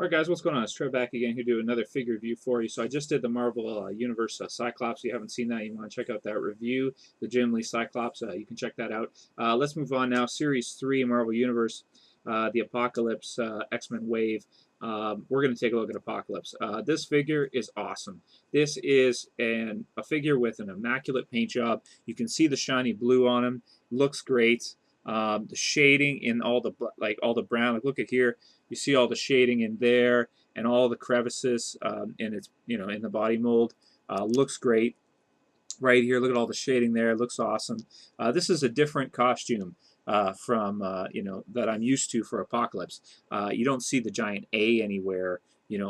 Alright guys, what's going on? It's Trey back again here to do another figure review for you. So I just did the Marvel Universe Cyclops. If you haven't seen that, you want to check out that review, the Jim Lee Cyclops. You can check that out. Let's move on now. Series 3 Marvel Universe, the Apocalypse X-Men Wave. We're going to take a look at Apocalypse. This figure is awesome. This is a figure with an immaculate paint job. You can see the shiny blue on him. Looks great. The shading in all the brown. Like look at here. You see all the shading in there and all the crevices in its in the body mold. Looks great. Right here, look at all the shading there. Looks awesome. This is a different costume from that I'm used to for Apocalypse. You don't see the giant A anywhere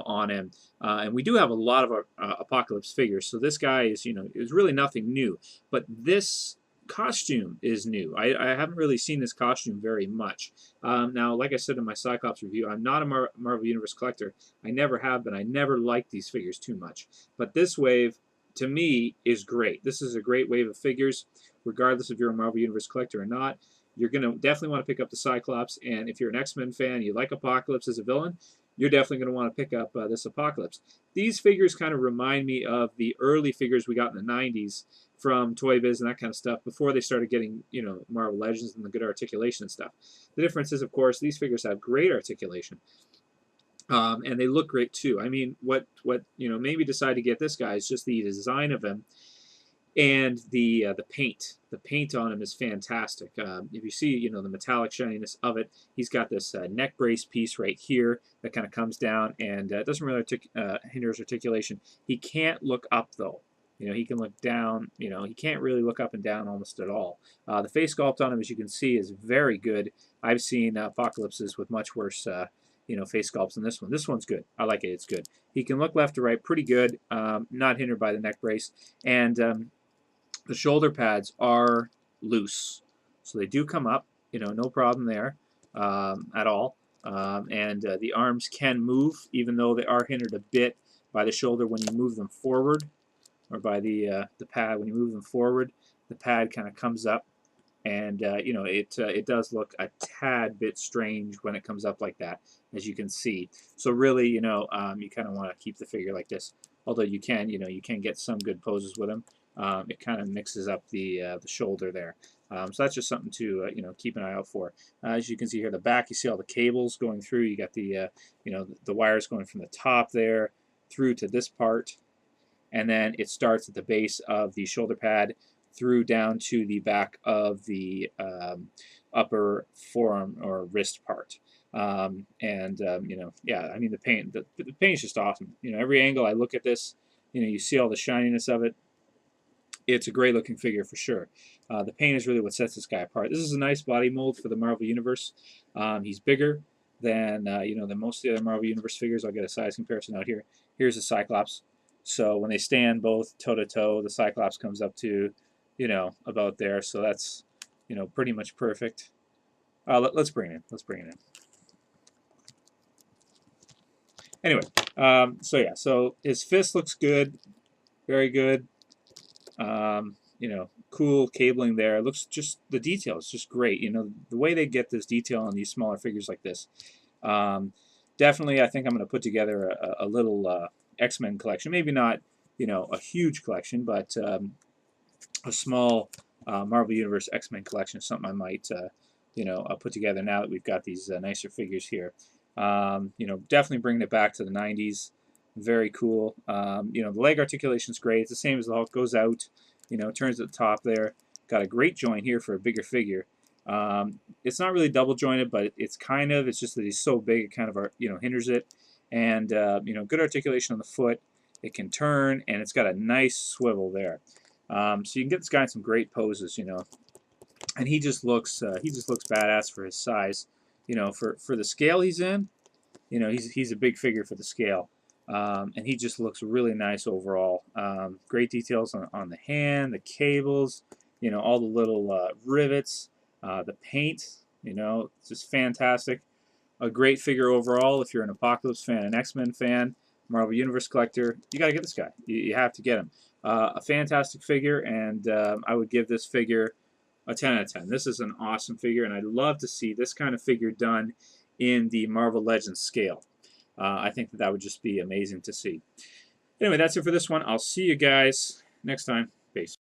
on him, and we do have a lot of our Apocalypse figures. So this guy is really nothing new, but this costume is new. I haven't really seen this costume very much. Now, like I said in my Cyclops review, I'm not a Marvel Universe collector. I never have been. I never liked these figures too much. But this wave, to me, is great. This is a great wave of figures, regardless if you're a Marvel Universe collector or not. You're going to definitely want to pick up the Cyclops, and if you're an X-Men fan, you like Apocalypse as a villain, you're definitely going to want to pick up this Apocalypse. These figures kind of remind me of the early figures we got in the 90s from Toy Biz and that kind of stuff before they started getting, Marvel Legends and the good articulation and stuff. The difference is, of course, these figures have great articulation. And they look great too. I mean, what made me decide to get this guy is just the design of him and the paint. The paint on him is fantastic. If you see, the metallic shininess of it, he's got this neck brace piece right here that kind of comes down and doesn't really hinder his articulation. He can't look up though. He can look down. He can't really look up and down almost at all. The face sculpt on him, as you can see, is very good. I've seen Apocalypses with much worse face sculpts than this one. This one's good. I like it. It's good. He can look left to right pretty good, not hindered by the neck brace. And the shoulder pads are loose. So they do come up, no problem there at all. And the arms can move, even though they are hindered a bit by the shoulder when you move them forward, or by the pad. When you move them forward, the pad kind of comes up. And it does look a tad bit strange when it comes up like that, as you can see. So really, you kind of want to keep the figure like this. Although you can get some good poses with him. It kind of mixes up the shoulder there. So that's just something to keep an eye out for. As you can see here, the back, you see all the cables going through. You got the the wires going from the top there through to this part, and then it starts at the base of the shoulder pad through down to the back of the upper forearm or wrist part. Yeah, I mean the paint is just awesome. Every angle I look at this, you see all the shininess of it. It's a great looking figure for sure. The paint is really what sets this guy apart. This is a nice body mold for the Marvel Universe. He's bigger than than most of the other Marvel Universe figures. I'll get a size comparison out here. Here's the Cyclops. So when they stand both toe to toe, the Cyclops comes up to about there. So that's pretty much perfect. Let's bring it in. Let's bring it in. Anyway, so yeah, so his fist looks good, very good. Cool cabling there. It looks just, the detail is just great. The way they get this detail on these smaller figures like this. Definitely, I think I'm going to put together a little X-Men collection. Maybe not, a huge collection, but a small Marvel Universe X-Men collection is something I might, put together now that we've got these nicer figures here. Definitely bringing it back to the 90s. Very cool. The leg articulation is great. It's the same as the Hulk. Goes out, turns at the top there. Got a great joint here for a bigger figure. It's not really double jointed, but it's just that he's so big, it kind of hinders it. And good articulation on the foot. It can turn, and it's got a nice swivel there. So you can get this guy in some great poses, and he just looks badass for his size, for the scale he's in. He's a big figure for the scale. And he just looks really nice overall. Great details on the hand, the cables, all the little rivets, the paint, it's just fantastic. A great figure overall. If you're an Apocalypse fan, an X-Men fan, Marvel Universe collector, you got to get this guy. You have to get him. A fantastic figure, and I would give this figure a 10 out of 10. This is an awesome figure, and I'd love to see this kind of figure done in the Marvel Legends scale. I think that would just be amazing to see. Anyway, that's it for this one. I'll see you guys next time. Peace.